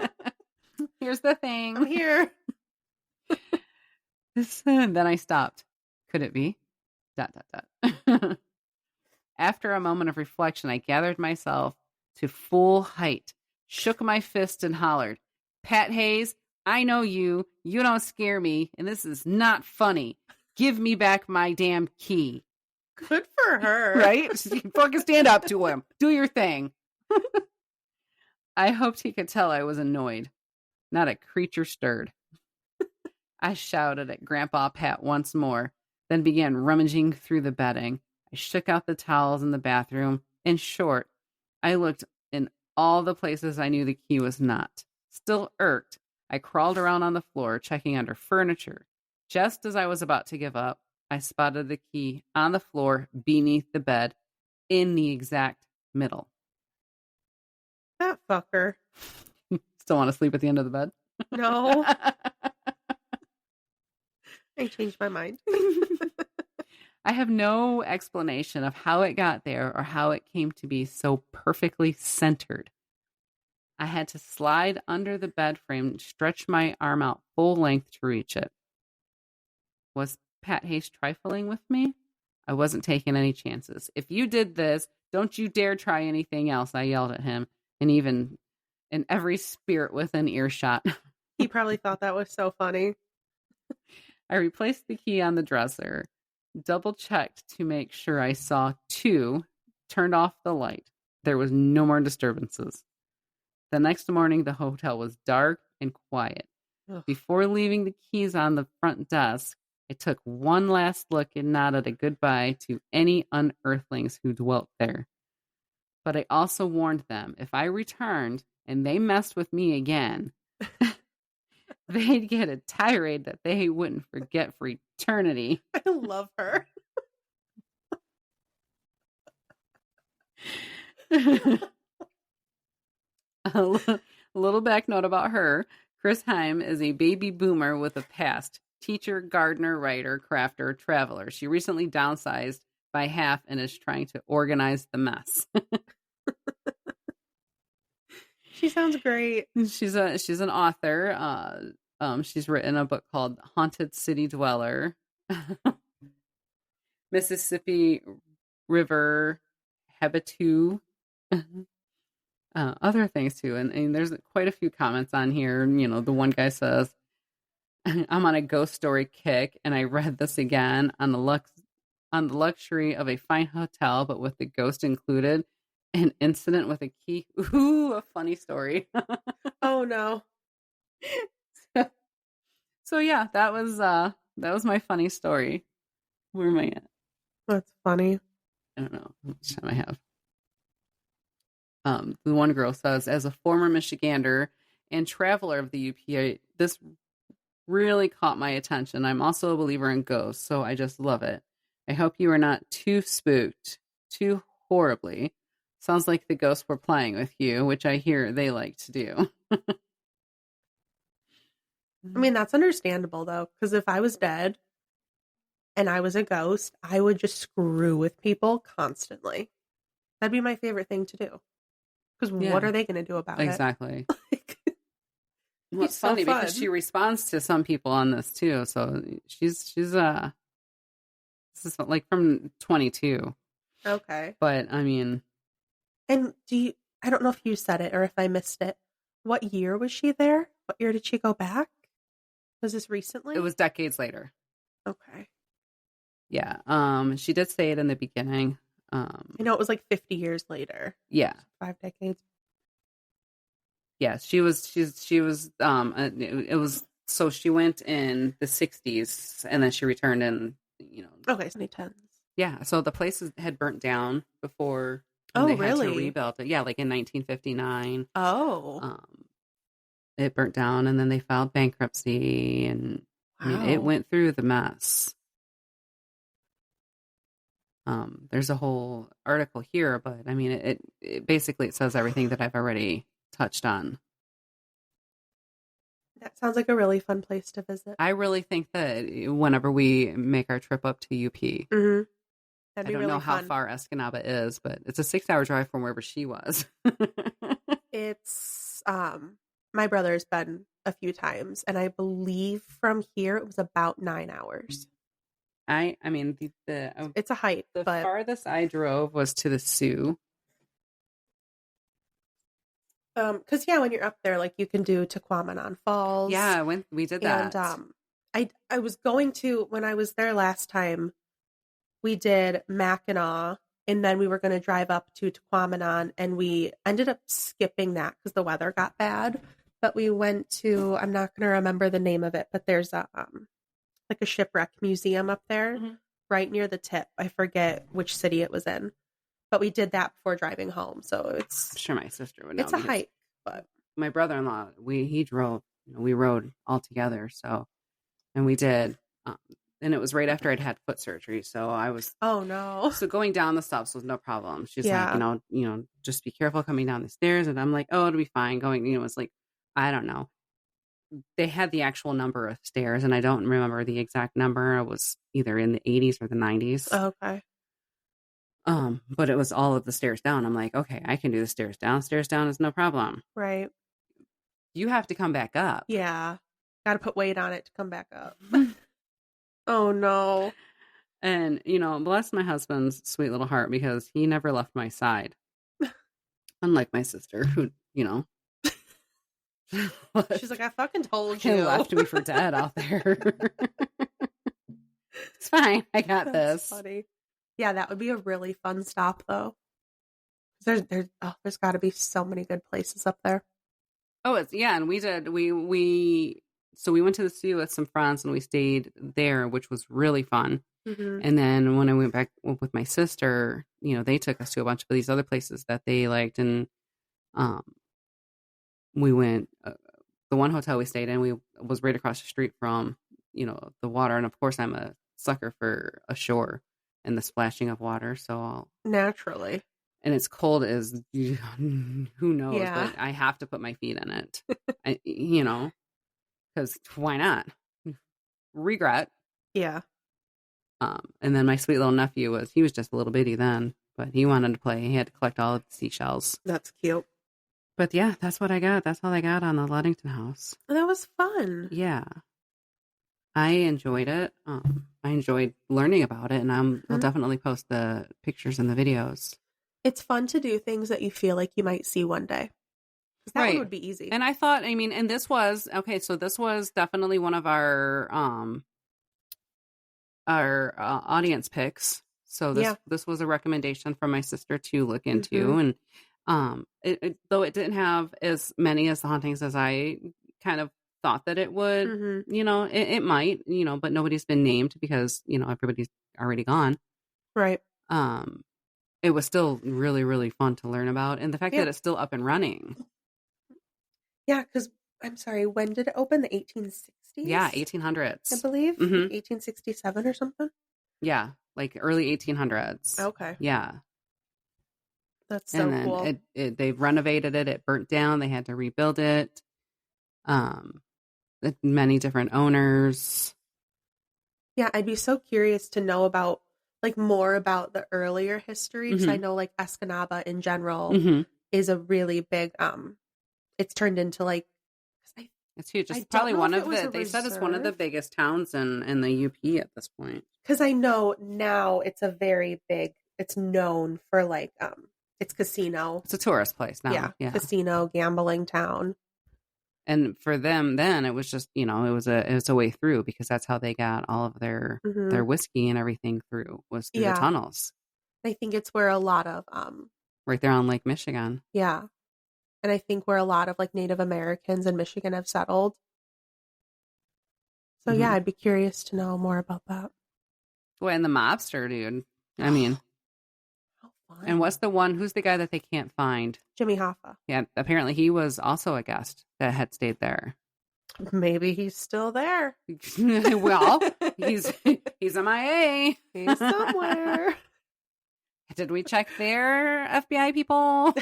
Here's the thing.
I'm here.
Then I stopped. Could it be? ... After a moment of reflection, I gathered myself to full height, shook my fist, and hollered, "Pat Hayes, I know you. You don't scare me, and this is not funny. Give me back my damn key."
Good for her.
Right? Fucking stand up to him. Do your thing. I hoped he could tell I was annoyed. Not a creature stirred. I shouted at Grandpa Pat once more, then began rummaging through the bedding. I shook out the towels in the bathroom. In short, I looked in all the places I knew the key was not. Still irked, I crawled around on the floor, checking under furniture. Just as I was about to give up, I spotted the key on the floor beneath the bed, in the exact middle.
That fucker.
Still want to sleep at the end of the bed?
No. I changed my mind.
I have no explanation of how it got there or how it came to be so perfectly centered. I had to slide under the bed frame and stretch my arm out full length to reach it. Was Pat Hayes trifling with me? I wasn't taking any chances. "If you did this, don't you dare try anything else," I yelled at him, and even in every spirit within earshot.
He probably thought that was so funny.
I replaced the key on the dresser, double-checked to make sure I saw 2, turned off the light. There was no more disturbances. The next morning, the hotel was dark and quiet.
Ugh.
Before leaving the keys on the front desk, I took one last look and nodded a goodbye to any unearthlings who dwelt there. But I also warned them, if I returned and they messed with me again, they'd get a tirade that they wouldn't forget for eternity.
I love her.
A little back note about her. Chris Heim is a baby boomer with a past. Teacher, gardener, writer, crafter, traveler. She recently downsized by half and is trying to organize the mess.
She sounds great.
She's an author. She's written a book called Haunted City Dweller. Mississippi River Habitu. Other things too, and there's quite a few comments on here. You know, the one guy says, "I'm on a ghost story kick, and I read this again on the luxury of a fine hotel, but with the ghost included, an incident with a key. Ooh, a funny story."
Oh no.
So yeah, that was my funny story. Where am I at?
That's funny.
I don't know how much time I have. The one girl says, as a former Michigander and traveler of the UP, this really caught my attention. I'm also a believer in ghosts, so I just love it. I hope you are not too spooked, too horribly. Sounds like the ghosts were playing with you, which I hear they like to do.
I mean, that's understandable, though, because if I was dead and I was a ghost, I would just screw with people constantly. That'd be my favorite thing to do. Because what are they going to do about
exactly.
it?
Well, it's funny because she responds to some people on this too. So she's this is like from 22.
Okay.
But I mean,
and I don't know if you said it or if I missed it. What year was she there? What year did she go back? Was this recently?
It was decades later.
Okay.
Yeah. She did say it in the beginning.
I know it was like 50 years later.
Yeah.
5 decades.
Yeah, it was, so she went in the 60s and then she returned in,
Okay, 2010s.
Yeah, so the place had burnt down before
they
had to rebuild it. Yeah, like in 1959.
Oh.
It burnt down and then they filed bankruptcy and I mean, it went through the mess. There's a whole article here, but I mean, it basically it says everything that I've already touched on.
That sounds like a really fun place to visit.
I really think that whenever we make our trip up to UP,
mm-hmm.
I don't know how far Escanaba is, but it's a 6-hour drive from wherever she was.
It's my brother's been a few times, and I believe from here it was about 9 hours.
I mean,
it's a hike.
The
but
farthest I drove was to the Sioux.
Because when you're up there, like you can do Tequamanon Falls.
Yeah, when we did that,
and I was going to when I was there last time. We did Mackinac, and then we were going to drive up to Tequamanon, and we ended up skipping that because the weather got bad. But we went to I'm not going to remember the name of it, but there's a like a shipwreck museum up there, right near the tip. I forget which city it was in, but we did that before driving home. So I'm
sure my sister would know.
It's a hike, but
my brother-in-law, he drove. We rode all together. So, and we did, and it was right after I'd had foot surgery. So I was So going down the steps was no problem. She's like, just be careful coming down the stairs, and I'm like, oh, it'll be fine. Going, it's like, I don't know. They had the actual number of stairs, and I don't remember the exact number. It was either in the 80s or the 90s.
Oh, okay.
But it was all of the stairs down. I'm like, okay, I can do the stairs down. Stairs down is no problem.
Right.
You have to come back up.
Yeah. Got to put weight on it to come back up. Oh, no.
And, bless my husband's sweet little heart because he never left my side. Unlike my sister who,
She's like, I fucking told
you. Left me for dead out there. It's fine. I got
That's
this.
Funny. Yeah, that would be a really fun stop, though. There's got to be so many good places up there.
Oh, and we did. So we went to the Sioux with some friends, and we stayed there, which was really fun.
Mm-hmm.
And then when I went back with my sister, they took us to a bunch of these other places that they liked, and we went the one hotel we stayed in, was right across the street from, the water. And of course, I'm a sucker for a shore and the splashing of water. So
naturally.
And it's cold as who knows,
Yeah.
but I have to put my feet in it, because why not? Regret.
Yeah.
And then my sweet little nephew he was just a little bitty then, but he wanted to play. He had to collect all of the seashells.
That's cute.
But yeah, that's what I got. That's all I got on the Ludington House.
That was fun.
Yeah. I enjoyed it. I enjoyed learning about it, and I'll definitely post the pictures and the videos.
It's fun to do things that you feel like you might see one day. That
right.
one would be easy.
And I thought, and this was, so this was definitely one of our audience picks. So this was a recommendation from my sister to look into. And though it didn't have as many as the hauntings as I kind of thought that it would, it might, but nobody's been named because, everybody's already gone.
Right.
It was still really, really fun to learn about. And the fact that it's still up and running.
Yeah, because, I'm sorry, when did it open? The 1860s?
Yeah, 1800s.
I believe. 1867 or something?
Yeah, like early 1800s.
Okay.
Yeah.
That's so cool.
They've renovated it. It burnt down. They had to rebuild it. Many different owners. Yeah,
I'd be so curious to know about, more about the earlier history. Because I know, Escanaba in general is a really big, it's turned into,
it's huge. It's probably they said it's one of the biggest towns in the UP at this point.
Because I know now it's a very big, it's known for, it's casino.
It's a tourist place now.
Yeah. Casino, gambling town.
And for them then, it was just, it was a way through, because that's how they got all of their whiskey and everything through the tunnels.
I think it's where a lot of
right there on Lake Michigan.
Yeah. And I think where a lot of Native Americans in Michigan have settled. So yeah, I'd be curious to know more about that.
Well, and the mobster dude. I mean,
how fun.
And what's who's the guy that they can't find?
Jimmy Hoffa.
Yeah, apparently he was also a guest that had stayed there.
Maybe he's still there.
Well, he's MIA.
He's somewhere.
Did we check their FBI people?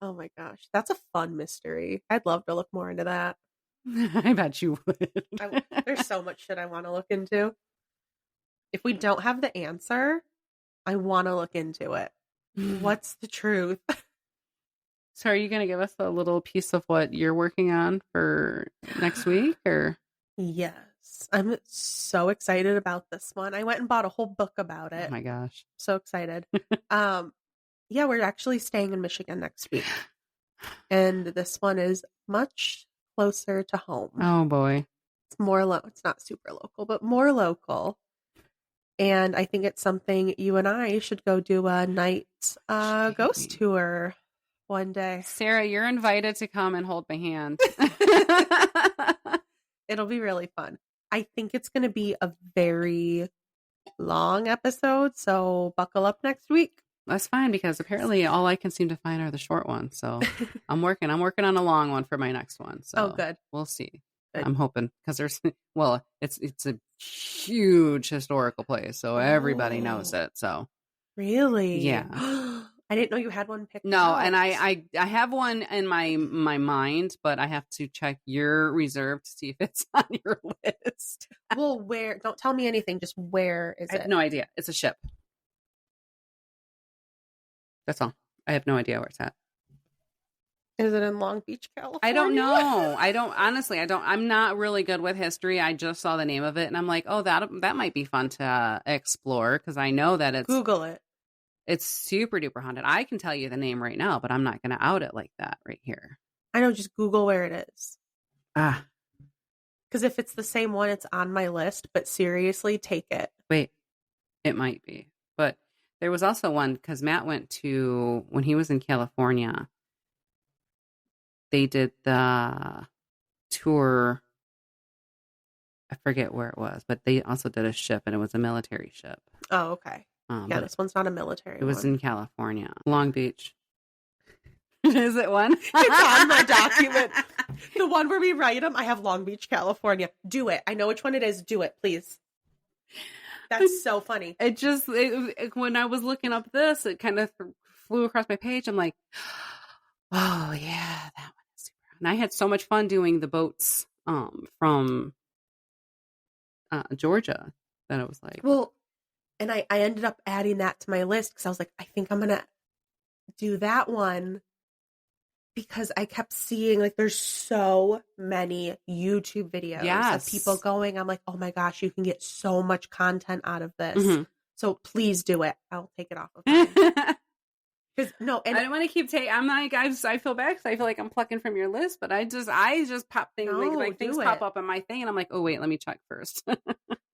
Oh my gosh, that's a fun mystery. I'd love to look more into that.
I bet you would.
There's so much shit I want to look into. If we don't have the answer, I want to look into it. What's the truth?
So are you going to give us a little piece of what you're working on for next week, or?
Yes. I'm so excited about this one. I went and bought a whole book about it.
Oh my gosh.
So excited. Yeah, we're actually staying in Michigan next week. And this one is much closer to home.
Oh boy.
It's more it's not super local, but more local. And I think it's something you and I should go do a night ghost tour one day.
Sarah, you're invited to come and hold my hand.
It'll be really fun. I think it's going to be a very long episode, so buckle up next week.
That's fine, because apparently all I can seem to find are the short ones. So I'm working on a long one for my next one. So
good.
We'll see.
Good.
I'm hoping, because it's a huge historical place, so everybody knows it. So
really,
yeah.
I didn't know you had one picked.
No,
out.
And I have one in my mind, but I have to check your reserve to see if it's on your list.
Well, where? Don't tell me anything. Just where is it?
I have no idea. It's a ship. That's all. I have no idea where it's at.
Is it in Long Beach, California?
I don't know. I'm not really good with history. I just saw the name of it and I'm like, oh, that might be fun to explore, because I know that it's
Google it.
It's super duper haunted. I can tell you the name right now, but I'm not going to out it like that right here.
I know. Just Google where it is.
Because
if it's the same one, it's on my list. But seriously, take it.
Wait, it might be. But there was also one, because Matt went to, when he was in California, they did the tour. I forget where it was, but they also did a ship, and it was a military ship.
Oh, okay. Yeah, this one's not a military one.
It was in California. Long Beach. Is it one?
It's on my document. The one where we write them. I have Long Beach, California. Do it. I know which one it is. Do it, please. That's so funny.
When I was looking up this, it kind of flew across my page. I'm like, oh yeah, that one is super. And I had so much fun doing the boats from Georgia that I was like,
well, and I ended up adding that to my list because I was like, I think I'm gonna do that one because I kept seeing like there's so many YouTube videos of people going. I'm like, oh my gosh, you can get so much content out of this. Mm-hmm. So please do it. I'll take it off of mine. Because no, and I
don't want to keep taking. I'm like, I feel bad because I feel like I'm plucking from your list, but I just pop things like things pop up on my thing, and I'm like, oh wait, let me check first.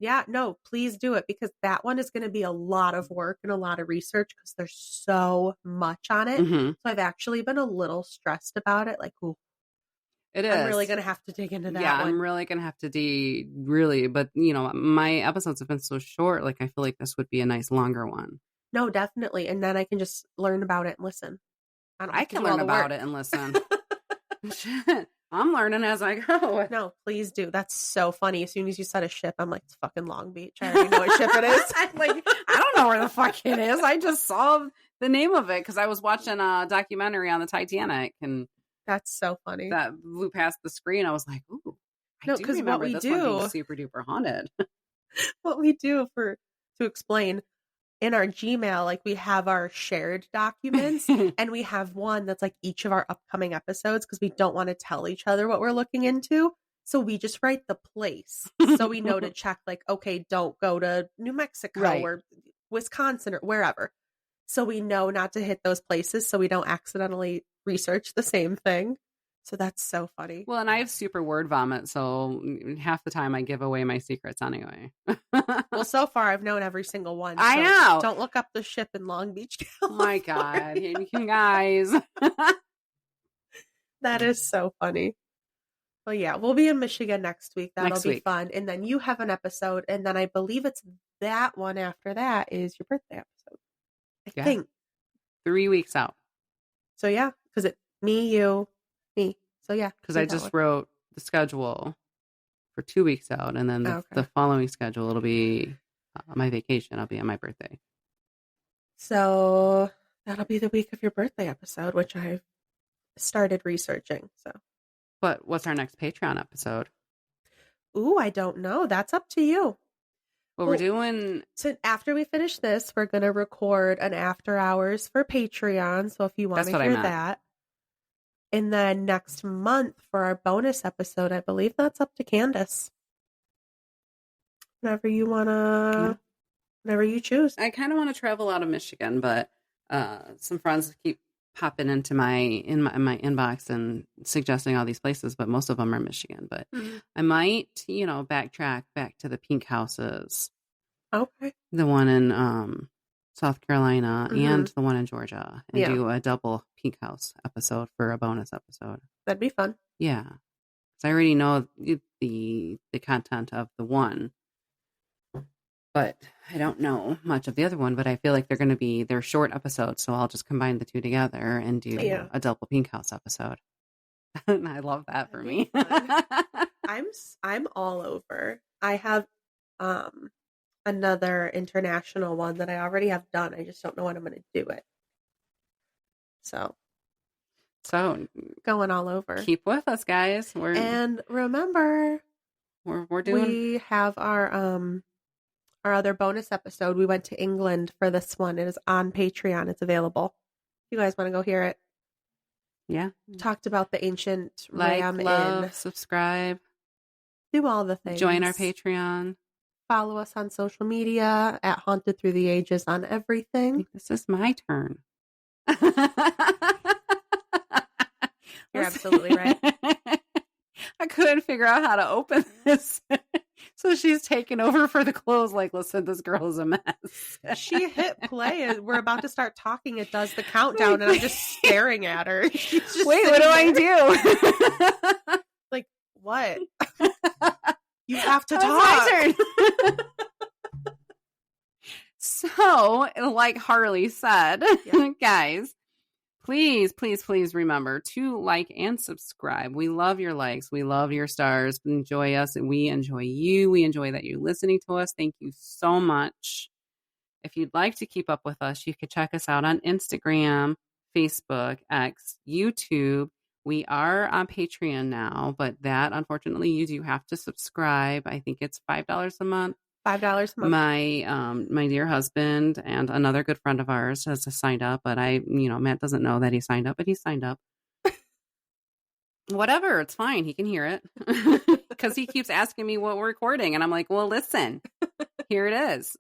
Yeah, no, please do it because that one is going to be a lot of work and a lot of research because there's so much on it. Mm-hmm. So I've actually been a little stressed about it. Like, ooh,
it is.
I'm really going to have to dig into that.
Yeah, I'm really going to have to really. But you know, my episodes have been so short. Like, I feel like this would be a nice longer one.
No, definitely, and then I can just learn about it and listen.
I can learn about it and listen. Shit. I'm learning as I go.
No, please do. That's so funny. As soon as you said a ship, I'm like, it's fucking Long Beach. I already know what ship it is.
I'm like, I don't know where the fuck it is. I just saw the name of it because I was watching a documentary on the Titanic, and
that's so funny.
That blew past the screen. I was like, ooh, I do remember this one being super duper haunted.
What we do to explain. In our Gmail, like we have our shared documents and we have one that's like each of our upcoming episodes because we don't want to tell each other what we're looking into. So we just write the place. So we know to check like, okay, don't go to New Mexico or Wisconsin or wherever. So we know not to hit those places so we don't accidentally research the same thing. So that's so funny.
Well, and I have super word vomit, so half the time I give away my secrets anyway.
Well, so far I've known every single one.
I know.
Don't look up the ship in Long Beach, California.
Oh my God, you guys.
That is so funny. Well, yeah, we'll be in Michigan next week. That'll be fun. And then you have an episode, and then I believe it's that one after that is your birthday episode. I think.
3 weeks out.
So yeah, because it's me, you, me. So yeah.
Because I just wrote the schedule for 2 weeks out, and then the following schedule, it'll be my vacation. I'll be on my birthday.
So that'll be the week of your birthday episode, which I've started researching. So.
But what's our next Patreon episode?
Ooh, I don't know. That's up to you.
Well, we're doing...
So after we finish this, we're going to record an after hours for Patreon. So if you want to hear that. And then next month for our bonus episode, I believe that's up to Kandis. Whenever you want to... Whenever you choose.
I kind of want to travel out of Michigan, but some friends keep popping into my inbox and suggesting all these places, but most of them are Michigan. But I might, backtrack back to the pink houses.
Okay.
The one in South Carolina and the one in Georgia, and do a double pink house episode for a bonus episode.
That'd be fun.
Yeah. Because I already know the content of the one. But I don't know much of the other one, but I feel like they're short episodes, so I'll just combine the two together and do a double pink house episode. And I love that for me.
I'm all over. I have another international one that I already have done. I just don't know when I'm going to do it. So going all over.
Keep with us, guys.
And remember, we have our other bonus episode. We went to England for this one. It is on Patreon. It's available. If you guys want to go hear it.
Yeah.
Talked about the ancient Ram
love,
Inn.
Subscribe.
Do all the things.
Join our Patreon.
Follow us on social media at Haunted Through the Ages on everything.
This is my turn.
You're absolutely right.
I couldn't figure out how to open this. So she's taking over for the clothes. Like, listen, this girl is a mess.
She hit play and we're about to start talking. It does the countdown and I'm just staring at her. Wait,
what do I do?
Like, what? You have to
talk.
My turn.
So, like Harley said, guys, please, please, please remember to like and subscribe. We love your likes. We love your stars. Enjoy us. We enjoy you. We enjoy that you're listening to us. Thank you so much. If you'd like to keep up with us, you could check us out on Instagram, Facebook, X, YouTube. We are on Patreon now, but that, unfortunately, you do have to subscribe. I think it's $5 a month.
$5 a month.
My dear husband and another good friend of ours has signed up, but Matt doesn't know that he signed up, but he signed up. Whatever, it's fine. He can hear it because he keeps asking me what we're recording, and I'm like, well, listen, here it is.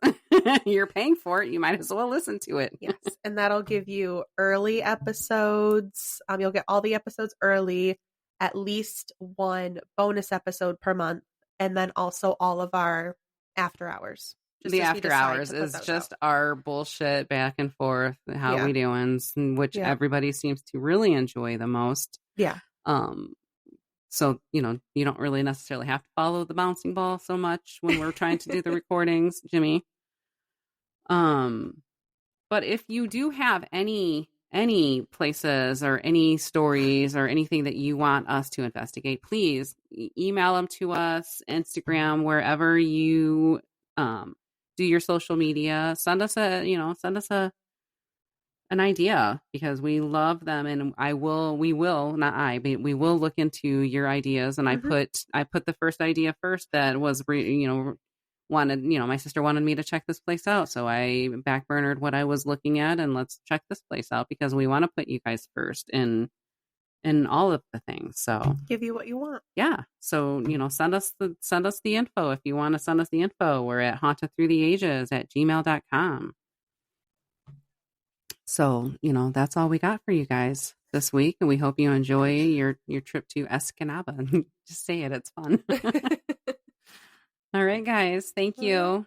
You're paying for it. You might as well listen to it.
Yes, and that'll give you early episodes. You'll get all the episodes early, at least one bonus episode per month, and then also all of our after hours.
The after hours is just our bullshit back and forth. How we doing? Which everybody seems to really enjoy the most.
Yeah.
So, you don't really necessarily have to follow the bouncing ball so much when we're trying to do the recordings, Jimmy. But if you do have any places or any stories or anything that you want us to investigate, please email them to us, Instagram, wherever you do your social media. Send us an idea, because we love them, and we will look into your ideas. And
mm-hmm.
I put the first idea first that was my sister wanted me to check this place out, so I backburnered what I was looking at, and let's check this place out, because we want to put you guys first in all of the things. So
give you what you want.
Yeah. So, send us the info. If you want to send us the info, we're at hauntedthroughtheages@gmail.com. So, that's all we got for you guys this week, and we hope you enjoy your trip to Escanaba. Just say it, it's fun. All right, guys. Thank you.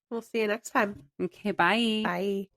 We'll see you next time.
Okay, bye.
Bye.